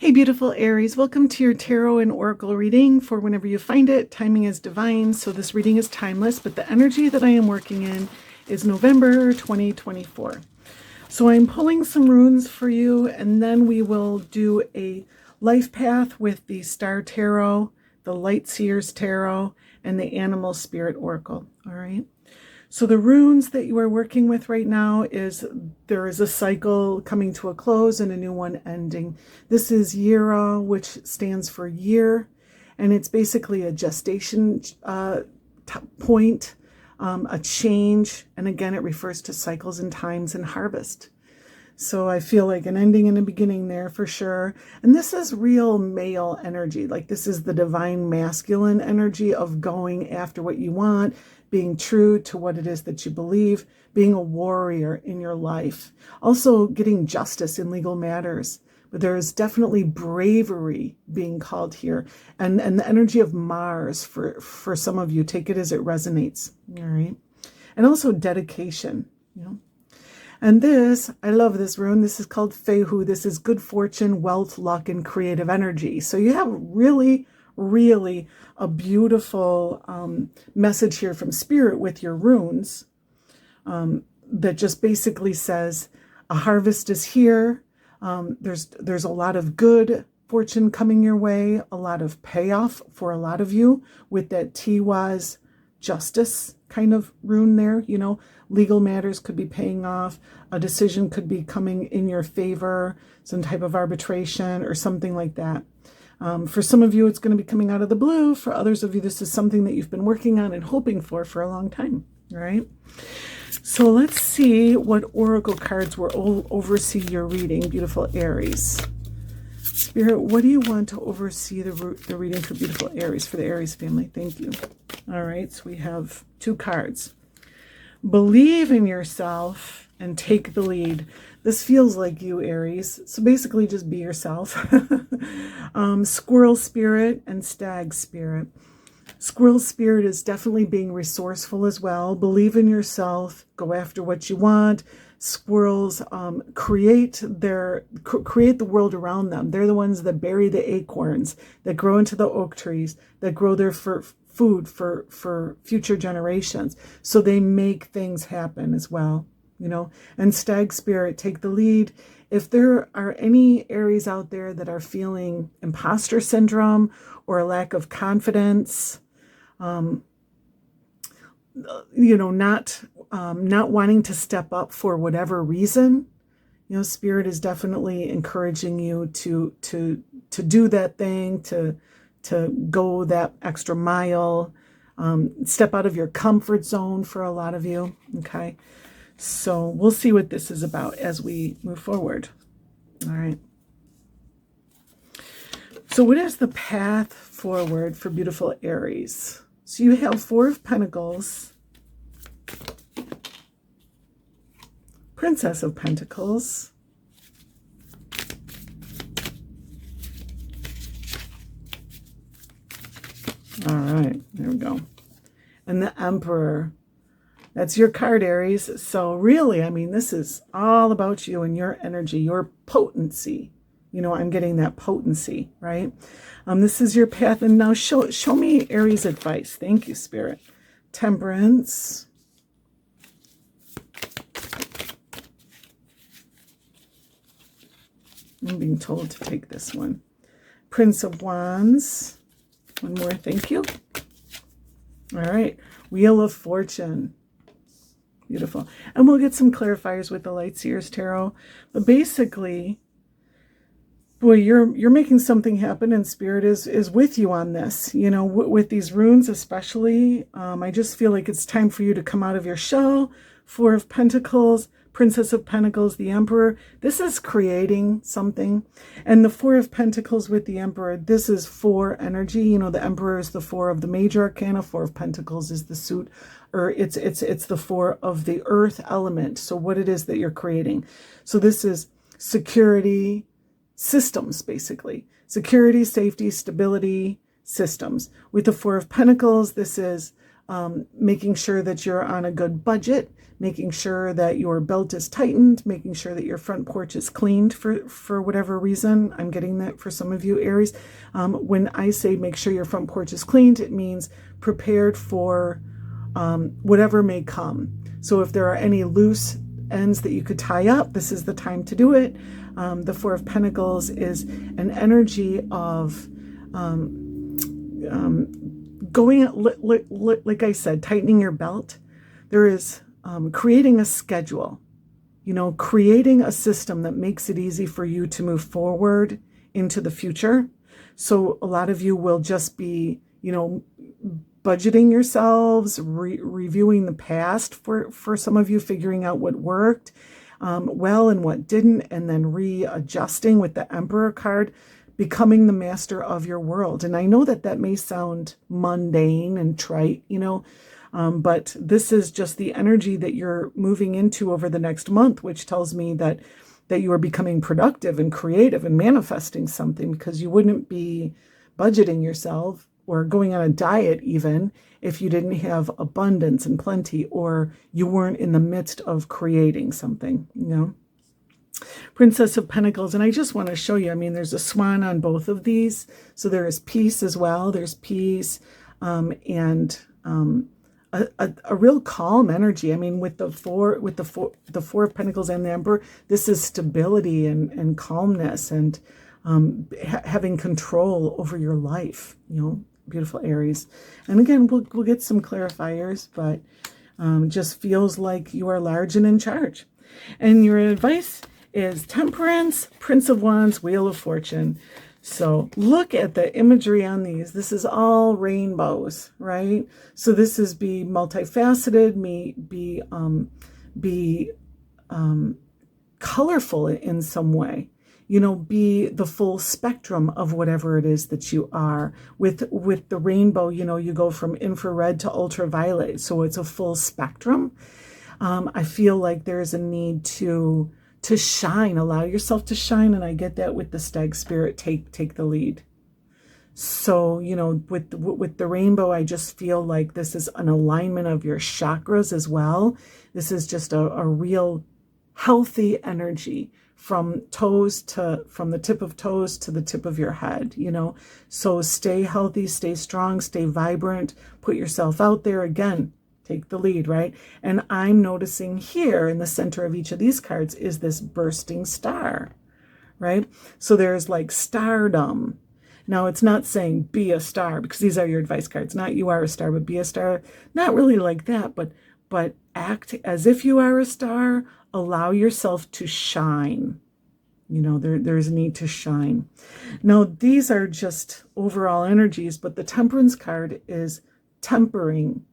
Hey, beautiful Aries, welcome to your tarot and oracle reading for whenever you find it. Timing is divine, so this reading is timeless, but the energy that I am working in is November 2024. So I'm pulling some runes for you, and then we will do a life path with the Star Tarot, the Light Seers Tarot, and the Animal Spirit Oracle, all right? So the runes that you are working with right now is there is a cycle coming to a close and a new one ending. This is Yira, which stands for year, and it's basically a gestation point, a change, and again, it refers to cycles and times and harvest. So I feel like an ending and a beginning there for sure. And this is real male energy. Like this is the divine masculine energy of going after what you want, being true to what it is that you believe, being a warrior in your life. Also getting justice in legal matters. But there is definitely bravery being called here. And the energy of Mars for some of you, take it as it resonates. All right. And also dedication, you know. And this, I love this rune. This is called Fehu. This is good fortune, wealth, luck, and creative energy. So you have really a beautiful message here from Spirit with your runes that just basically says a harvest is here. There's a lot of good fortune coming your way, a lot of payoff for a lot of you with that Tiwaz justice kind of rune there. You know, legal matters could be paying off. A decision could be coming in your favor, some type of arbitration or something like that. For some of you, it's going to be coming out of the blue. For others of you, this is something that you've been working on and hoping for a long time. All right. So let's see what oracle cards will oversee your reading, beautiful Aries. Spirit, what do you want to oversee the reading for beautiful Aries, for the Aries family? Thank you. All right. So we have two cards. Believe in yourself and take the lead. This feels like you, Aries. So basically just be yourself. Squirrel spirit and stag spirit. Squirrel spirit is definitely being resourceful as well. Believe in yourself. Go after what you want. Squirrels create the world around them. They're the ones that bury the acorns, that grow into the oak trees, that grow their food for future generations. So they make things happen as well, you know. And stag spirit, take the lead. If there are any Aries out there that are feeling imposter syndrome or a lack of confidence, you know, not wanting to step up for whatever reason, you know, Spirit is definitely encouraging you to do that thing, to go that extra mile, step out of your comfort zone for a lot of you. Okay. So we'll see what this is about as we move forward. All right. So what is the path forward for beautiful Aries? So you have Four of Pentacles, Princess of Pentacles, all right, there we go, and the Emperor. That's your card, Aries. So really, I mean, this is all about you and your energy, your potency. You know, I'm getting that potency, right? This is your path. And now show me Aries advice. Thank you, Spirit. Temperance. I'm being told to take this one. Prince of Wands. One more, thank you. All right. Wheel of Fortune. Beautiful. And we'll get some clarifiers with the Light Seers Tarot. But basically, boy, you're making something happen, and Spirit is with you on this. You know, with these runes especially, I just feel like it's time for you to come out of your shell. Four of Pentacles, Princess of Pentacles, the Emperor. This is creating something. And the Four of Pentacles with the Emperor, this is four energy. You know, the Emperor is the four of the major arcana. Four of Pentacles is the suit, or it's the four of the earth element. So what it is that you're creating. So this is security, systems, basically. Security, safety, stability, systems. With the Four of Pentacles, this is making sure that you're on a good budget, making sure that your belt is tightened, making sure that your front porch is cleaned for whatever reason. I'm getting that for some of you, Aries. When I say make sure your front porch is cleaned, it means prepared for whatever may come. So if there are any loose ends that you could tie up, this is the time to do it. The Four of Pentacles is an energy of going, like I said, tightening your belt. There is creating a schedule, creating a system that makes it easy for you to move forward into the future. So a lot of you will just be, budgeting yourselves, reviewing the past for some of you, figuring out what worked well and what didn't, and then readjusting with the Emperor card, becoming the master of your world. And I know that may sound mundane and trite, but this is just the energy that you're moving into over the next month, which tells me that you are becoming productive and creative and manifesting something, because you wouldn't be budgeting yourself or going on a diet even if you didn't have abundance and plenty, or you weren't in the midst of creating something, Princess of Pentacles. And I just want to show you, there's a swan on both of these. So there is peace as well. There's peace and a real calm energy. With the four of Pentacles and the Emperor, this is stability and calmness and having control over your life, beautiful Aries. And again, we'll get some clarifiers, but just feels like you are large and in charge. And your advice is Temperance, Prince of Wands, Wheel of Fortune. So look at the imagery on these. This is all rainbows, right? So this is be multifaceted, be colorful in some way. Be the full spectrum of whatever it is that you are. With the rainbow, you go from infrared to ultraviolet. So it's a full spectrum. I feel like there's a need to shine, allow yourself to shine. And I get that with the Stag Spirit, take the lead. So, with the rainbow, I just feel like this is an alignment of your chakras as well. This is just a real healthy energy from the tip of toes to the tip of your head, So stay healthy, stay strong, stay vibrant, put yourself out there. Again, take the lead, right? And I'm noticing here in the center of each of these cards is this bursting star, right? So there's like stardom. Now, it's not saying be a star, because these are your advice cards, not you are a star, but be a star. Not really like that, but act as if you are a star. Allow yourself to shine. There's a need to shine. Now, these are just overall energies, but the Temperance card is tempering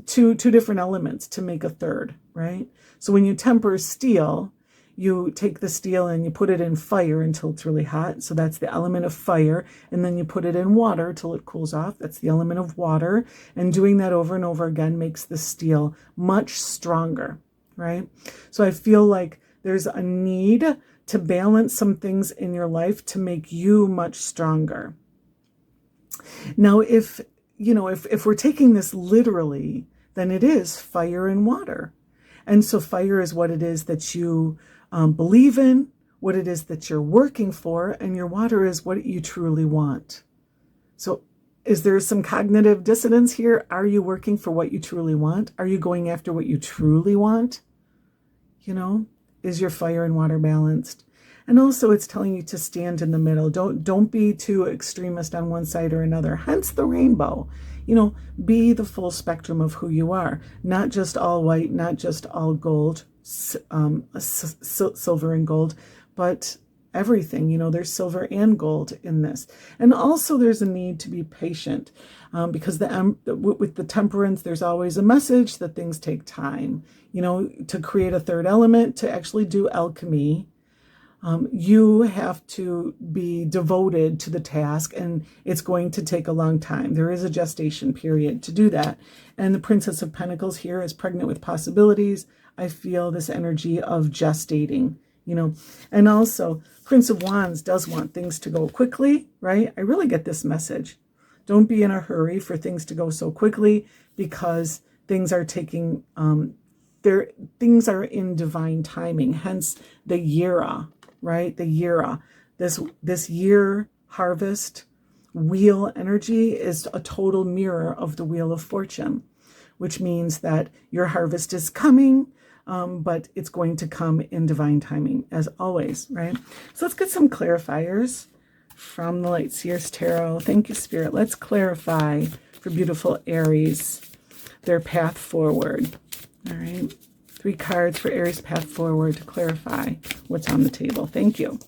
two different elements to make a third, right? So when you temper steel, you take the steel and you put it in fire until it's really hot. So that's the element of fire. And then you put it in water till it cools off. That's the element of water. And doing that over and over again makes the steel much stronger, right? So I feel like there's a need to balance some things in your life to make you much stronger. Now, if we're taking this literally, then it is fire and water. And so fire is what it is that you believe in, what it is that you're working for, and your water is what you truly want. So is there some cognitive dissonance here? Are you working for what you truly want? Are you going after what you truly want? Is your fire and water balanced? And also it's telling you to stand in the middle. Don't be too extremist on one side or another. Hence the rainbow. Be the full spectrum of who you are. Not just all white, not just all gold, silver and gold, but everything. There's silver and gold in this. And also there's a need to be patient because with the Temperance, there's always a message that things take time. To create a third element, to actually do alchemy, you have to be devoted to the task, and it's going to take a long time. There is a gestation period to do that. And the Princess of Pentacles here is pregnant with possibilities. I feel this energy of gestating, and also Prince of Wands does want things to go quickly, right? I really get this message. Don't be in a hurry for things to go so quickly, because things are taking, things are in divine timing. Hence the Yira, right? The Yira. This year harvest wheel energy is a total mirror of the Wheel of Fortune, which means that your harvest is coming, but it's going to come in divine timing, as always, right? So let's get some clarifiers from the Light Seers Tarot. Thank you, Spirit. Let's clarify for beautiful Aries their path forward. All right. 3 cards for Aries' path forward to clarify what's on the table. Thank you.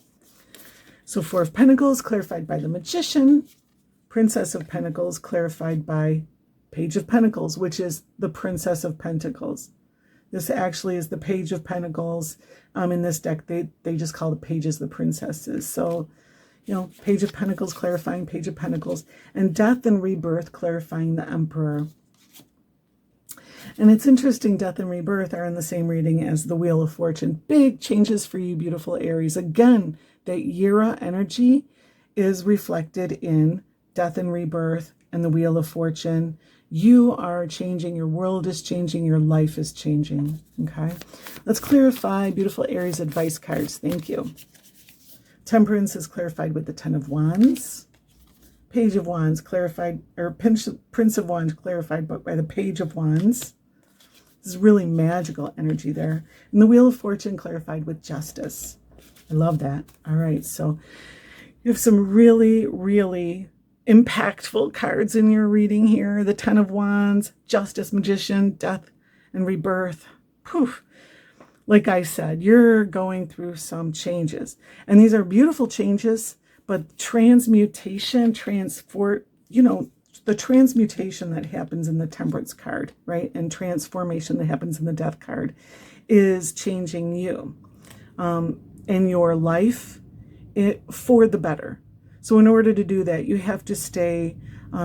So 4 of Pentacles clarified by the Magician. Princess of Pentacles clarified by Page of Pentacles, which is the Princess of Pentacles. This actually is the Page of Pentacles. In this deck, they just call the pages the princesses. So, you know, Page of Pentacles clarifying Page of Pentacles, and Death and Rebirth clarifying the Emperor. And it's interesting, Death and Rebirth are in the same reading as the Wheel of Fortune. Big changes for you, beautiful Aries. Again, that Yira energy is reflected in Death and Rebirth and the Wheel of Fortune. You are changing. Your world is changing. Your life is changing. Okay. Let's clarify beautiful Aries advice cards. Thank you. Temperance is clarified with the 10 of Wands. Page of Wands clarified, or Prince of Wands clarified by the Page of Wands. This is really magical energy there. And the Wheel of Fortune clarified with Justice. I love that. All right. So you have some really, really impactful cards in your reading here. The 10 of Wands, Justice, Magician, Death, and Rebirth. Poof. Like I said, you're going through some changes. And these are beautiful changes, but transmutation, the transmutation that happens in the Temperance card, right? And transformation that happens in the Death card is changing you in your life for the better. So in order to do that, you have to stay,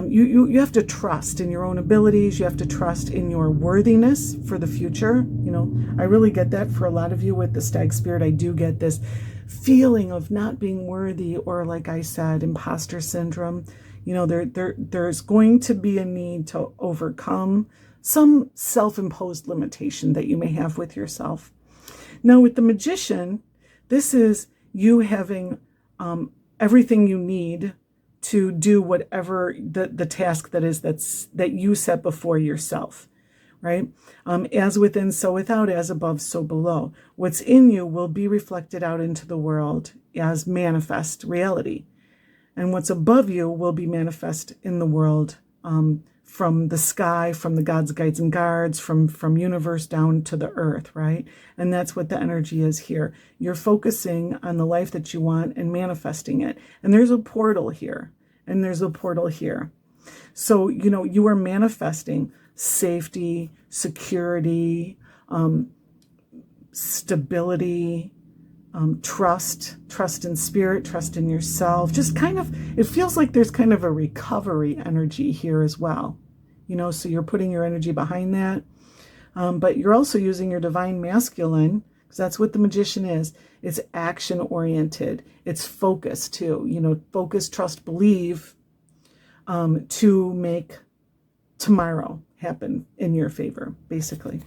you have to trust in your own abilities. You have to trust in your worthiness for the future. You know, I really get that for a lot of you with the Stag Spirit. I do get this feeling of not being worthy, or like I said, imposter syndrome. You know, there's going to be a need to overcome some self-imposed limitation that you may have with yourself. Now with the Magician, this is you having everything you need to do whatever the task that you set before yourself, right? As within, so without, as above, so below. What's in you will be reflected out into the world as manifest reality. And what's above you will be manifest in the world from the sky, from the gods, guides, and guards, from universe down to the earth, right? And that's what the energy is here. You're focusing on the life that you want and manifesting it. And there's a portal here, and there's a portal here. So, you know, you are manifesting safety, security, stability, trust in spirit, trust in yourself. Just kind of, it feels like there's kind of a recovery energy here as well. You know, so you're putting your energy behind that. But you're also using your divine masculine, because that's what the Magician is. It's action oriented. It's focus too. You know, focus, trust, believe, to make tomorrow happen in your favor, basically.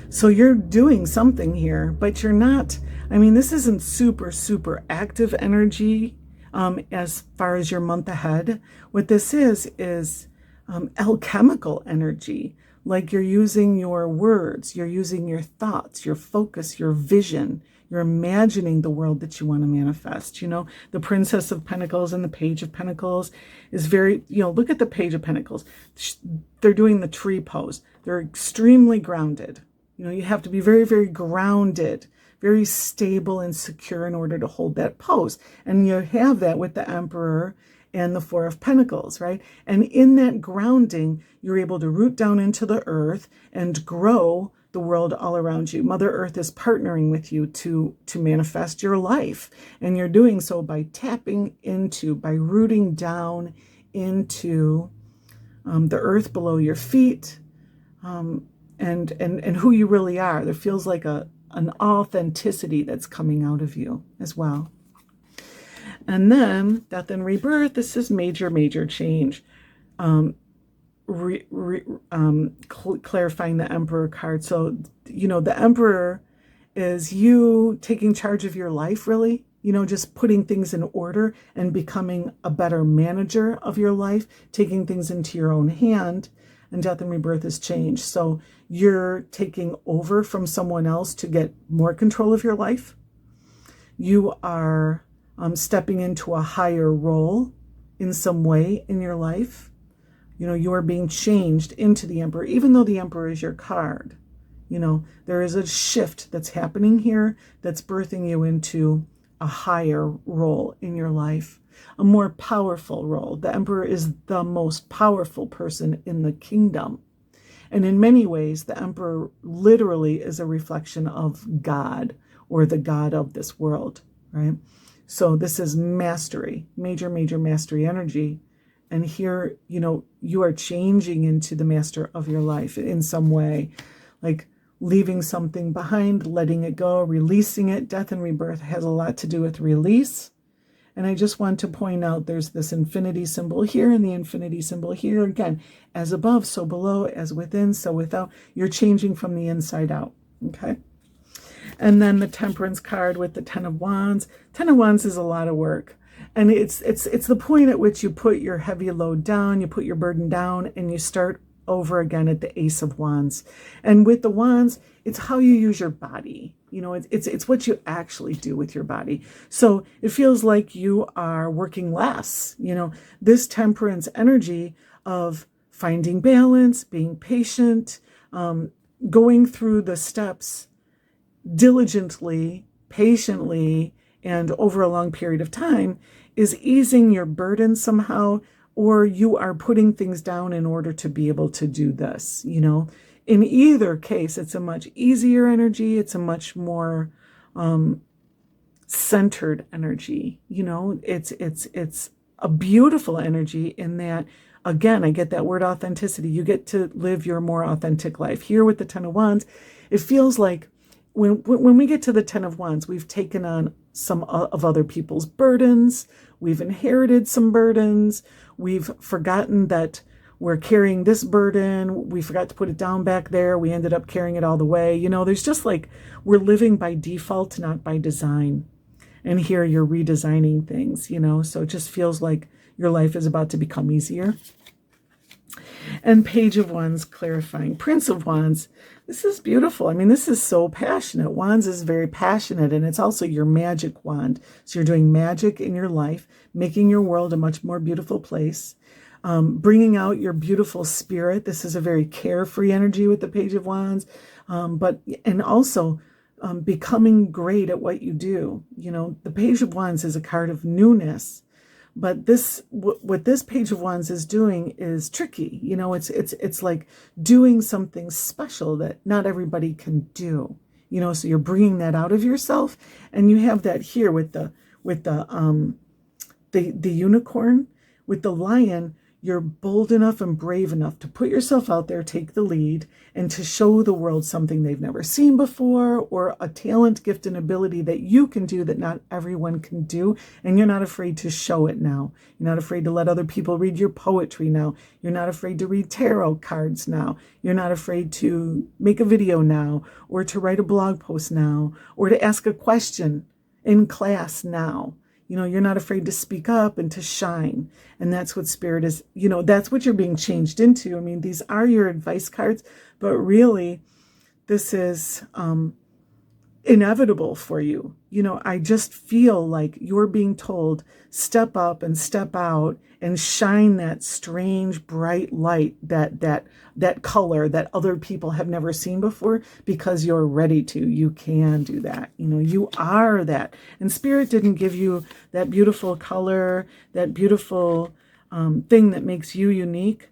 So you're doing something here, but you're not, I mean, this isn't super, super active energy as far as your month ahead. What this is alchemical energy. Like you're using your words, you're using your thoughts, your focus, your vision. You're imagining the world that you want to manifest. You know, the Princess of Pentacles and the Page of Pentacles is very, you know, look at the Page of Pentacles. They're doing the tree pose. They're extremely grounded. You know, you have to be very, very grounded, very stable and secure in order to hold that pose. And you have that with the Emperor and the Four of Pentacles, right? And in that grounding, you're able to root down into the earth and grow the world all around you. Mother Earth is partnering with you to manifest your life. And you're doing so by tapping into, by rooting down into the earth below your feet, and who you really are. There feels like an authenticity that's coming out of you as well. And then death and rebirth, this is major, major change. Clarifying the Emperor card. So, the Emperor is you taking charge of your life, really, just putting things in order and becoming a better manager of your life, taking things into your own hand. And death and rebirth is change. So you're taking over from someone else to get more control of your life. You are stepping into a higher role in some way in your life. You are being changed into the Emperor, even though the Emperor is your card. There is a shift that's happening here that's birthing you into a higher role in your life, a more powerful role. The Emperor is the most powerful person in the kingdom. And in many ways, the Emperor literally is a reflection of God, or the God of this world, right? So this is mastery, major, major mastery energy. And here, you are changing into the master of your life in some way, like leaving something behind, letting it go, releasing it. Death and rebirth has a lot to do with release. And I just want to point out there's this infinity symbol here and the infinity symbol here. Again, as above, so below, as within, so without. You're changing from the inside out, okay? And then the Temperance card with the Ten of Wands. Ten of Wands is a lot of work. And it's the point at which you put your heavy load down, you put your burden down, and you start over again at the Ace of Wands. And with the wands, it's how you use your body. It's what you actually do with your body. So it feels like you are working less. This temperance energy of finding balance, being patient, going through the steps diligently, patiently, and over a long period of time is easing your burden somehow, or you are putting things down in order to be able to do this. In either case, it's a much easier energy. It's a much more centered energy. It's a beautiful energy in that, again, I get that word authenticity. You get to live your more authentic life. Here with the Ten of Wands, it feels like when we get to the Ten of Wands, we've taken on some of other people's burdens. We've inherited some burdens. We've forgotten that we're carrying this burden. We forgot to put it down back there. We ended up carrying it all the way. There's just like we're living by default, not by design. And here you're redesigning things, so it just feels like your life is about to become easier. And Page of Wands clarifying. Prince of Wands. This is beautiful. I mean, this is so passionate. Wands is very passionate, and it's also your magic wand. So you're doing magic in your life, making your world a much more beautiful place, bringing out your beautiful spirit. This is a very carefree energy with the Page of Wands, and also becoming great at what you do. The Page of Wands is a card of newness. But what this Page of Wands is doing is tricky. It's like doing something special that not everybody can do. So you're bringing that out of yourself, and you have that here with the unicorn, with the lion. You're bold enough and brave enough to put yourself out there, take the lead, and to show the world something they've never seen before, or a talent, gift, and ability that you can do that not everyone can do. And you're not afraid to show it now. You're not afraid to let other people read your poetry now. You're not afraid to read tarot cards now. You're not afraid to make a video now, or to write a blog post now, or to ask a question in class now. You're not afraid to speak up and to shine. And that's what Spirit is, that's what you're being changed into. I mean, these are your advice cards, but really this is inevitable for you. I just feel like you're being told, step up and step out and shine that strange, bright light, that color that other people have never seen before, because you're ready to. You can do that. You are that. And Spirit didn't give you that beautiful color, that beautiful thing that makes you unique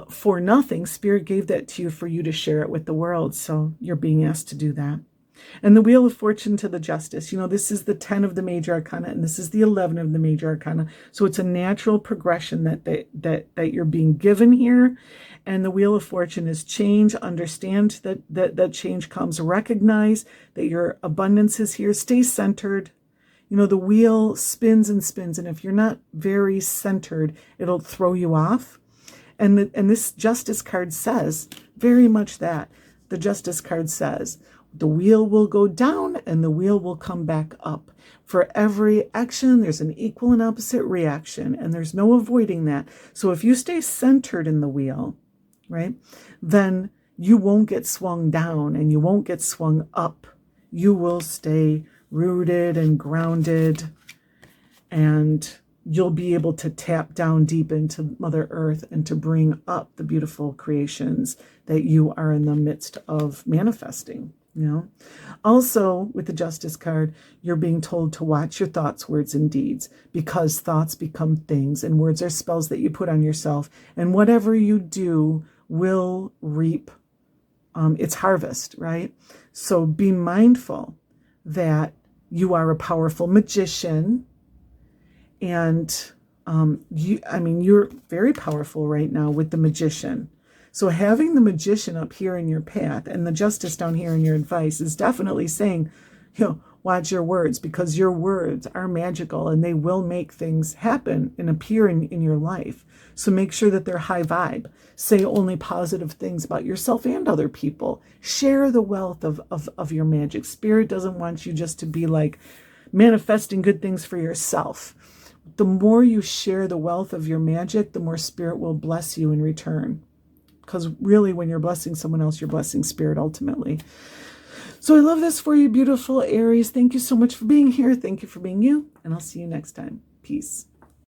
for nothing. Spirit gave that to you for you to share it with the world. So you're being asked to do that. And the Wheel of Fortune to the Justice. This is the 10 of the major arcana, and this is the 11 of the major arcana. So it's a natural progression that you're being given here. And the Wheel of Fortune is change. Understand that change comes. Recognize that your abundance is here. Stay centered. You know, the wheel spins and spins, and if you're not very centered, it'll throw you off. And this Justice card says very much that. The Justice card says the wheel will go down and the wheel will come back up. For every action, there's an equal and opposite reaction, and there's no avoiding that. So if you stay centered in the wheel, right, then you won't get swung down and you won't get swung up. You will stay rooted and grounded, and you'll be able to tap down deep into Mother Earth and to bring up the beautiful creations that you are in the midst of manifesting. You know, also with the Justice card, you're being told to watch your thoughts, words, and deeds, because thoughts become things and words are spells that you put on yourself. And whatever you do will reap its harvest, right? So be mindful that you are a powerful magician, and you're very powerful right now with the Magician. So having the Magician up here in your path and the Justice down here in your advice is definitely saying, you know, watch your words, because your words are magical and they will make things happen and appear in your life. So make sure that they're high vibe. Say only positive things about yourself and other people. Share the wealth of your magic. Spirit doesn't want you just to be like manifesting good things for yourself. The more you share the wealth of your magic, the more Spirit will bless you in return. Because really, when you're blessing someone else, you're blessing Spirit ultimately. So I love this for you, beautiful Aries. Thank you so much for being here. Thank you for being you. And I'll see you next time. Peace.